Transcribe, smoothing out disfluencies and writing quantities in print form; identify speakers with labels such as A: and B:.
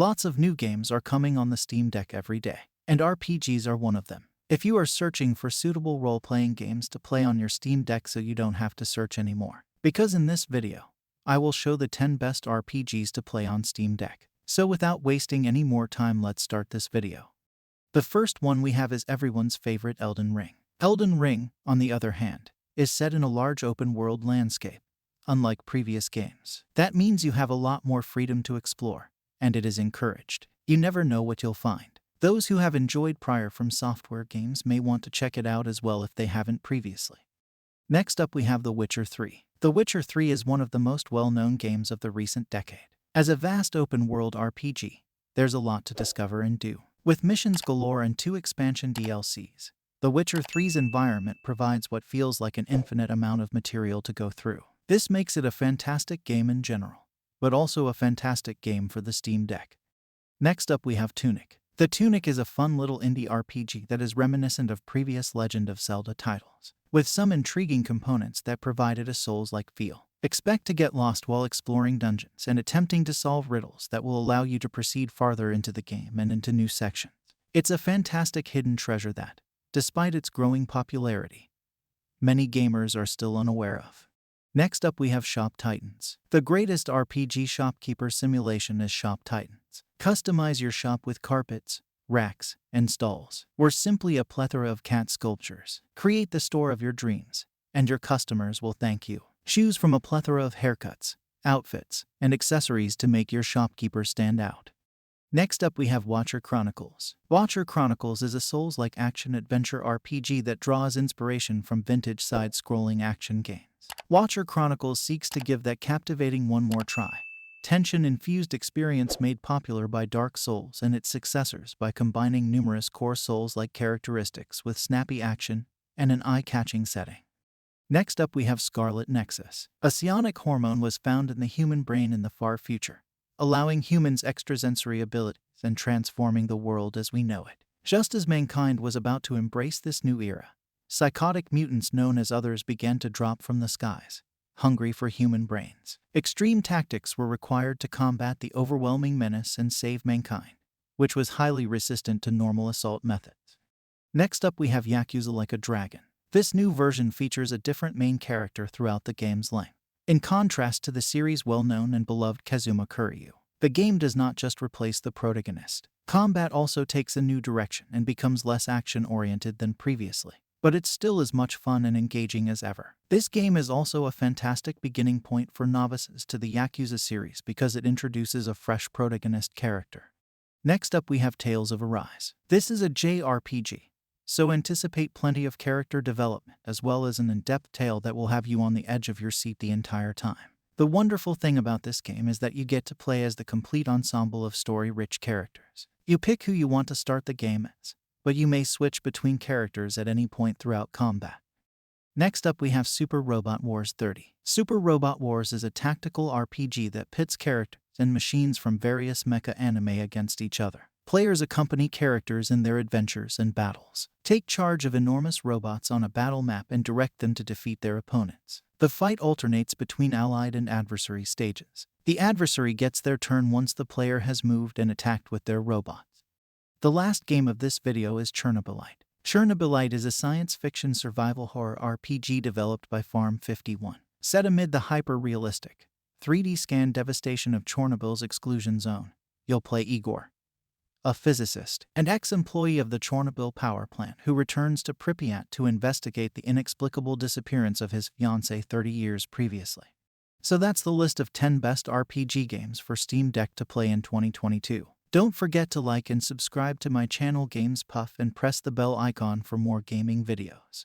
A: Lots of new games are coming on the Steam Deck every day, and RPGs are one of them. If you are searching for suitable role-playing games to play on your Steam Deck so you don't have to search anymore, because in this video, I will show the 10 best RPGs to play on Steam Deck. So without wasting any more time, let's start this video. The first one we have is everyone's favorite Elden Ring. Elden Ring, on the other hand, is set in a large open-world landscape, unlike previous games. That means you have a lot more freedom to explore, and it is encouraged. You never know what you'll find. Those who have enjoyed prior From Software games may want to check it out as well if they haven't previously. Next up we have The Witcher 3. The Witcher 3 is one of the most well-known games of the recent decade. As a vast open-world RPG, there's a lot to discover and do. With missions galore and 2 expansion DLCs, The Witcher 3's environment provides what feels like an infinite amount of material to go through. This makes it a fantastic game in general, but also a fantastic game for the Steam Deck. Next up we have Tunic. The Tunic is a fun little indie RPG that is reminiscent of previous Legend of Zelda titles, with some intriguing components that provide it a Souls-like feel. Expect to get lost while exploring dungeons and attempting to solve riddles that will allow you to proceed farther into the game and into new sections. It's a fantastic hidden treasure that, despite its growing popularity, many gamers are still unaware of. Next up we have Shop Titans. The greatest RPG shopkeeper simulation is Shop Titans. Customize your shop with carpets, racks, and stalls, or simply a plethora of cat sculptures. Create the store of your dreams, and your customers will thank you. Choose from a plethora of haircuts, outfits, and accessories to make your shopkeeper stand out. Next up we have Watcher Chronicles. Watcher Chronicles is a Souls-like action-adventure RPG that draws inspiration from vintage side-scrolling action games. Watcher Chronicles seeks to give that captivating one more try, tension-infused experience made popular by Dark Souls and its successors by combining numerous core Souls-like characteristics with snappy action and an eye-catching setting. Next up we have SCARLET NEXUS. A psionic hormone was found in the human brain in the far future, allowing humans extrasensory abilities and transforming the world as we know it. Just as mankind was about to embrace this new era, psychotic mutants known as Others began to drop from the skies, hungry for human brains. Extreme tactics were required to combat the overwhelming menace and save mankind, which was highly resistant to normal assault methods. Next up we have Yakuza Like a Dragon. This new version features a different main character throughout the game's length. In contrast to the series' well-known and beloved Kazuma Kiryu, the game does not just replace the protagonist. Combat also takes a new direction and becomes less action-oriented than previously, but it's still as much fun and engaging as ever. This game is also a fantastic beginning point for novices to the Yakuza series because it introduces a fresh protagonist character. Next up we have Tales of Arise. This is a JRPG, so anticipate plenty of character development as well as an in-depth tale that will have you on the edge of your seat the entire time. The wonderful thing about this game is that you get to play as the complete ensemble of story-rich characters. You pick who you want to start the game as, but you may switch between characters at any point throughout combat. Next up we have Super Robot Wars 30. Super Robot Wars is a tactical RPG that pits characters and machines from various mecha anime against each other. Players accompany characters in their adventures and battles. Take charge of enormous robots on a battle map and direct them to defeat their opponents. The fight alternates between allied and adversary stages. The adversary gets their turn once the player has moved and attacked with their robots. The last game of this video is Chernobylite. Chernobylite is a science fiction survival horror RPG developed by Farm 51. Set amid the hyper-realistic, 3D scan devastation of Chernobyl's exclusion zone, you'll play Igor, a physicist and ex-employee of the Chernobyl power plant who returns to Pripyat to investigate the inexplicable disappearance of his fiancée 30 years previously. So that's the list of 10 best RPG games for Steam Deck to play in 2022. Don't forget to like and subscribe to my channel Games Puff and press the bell icon for more gaming videos.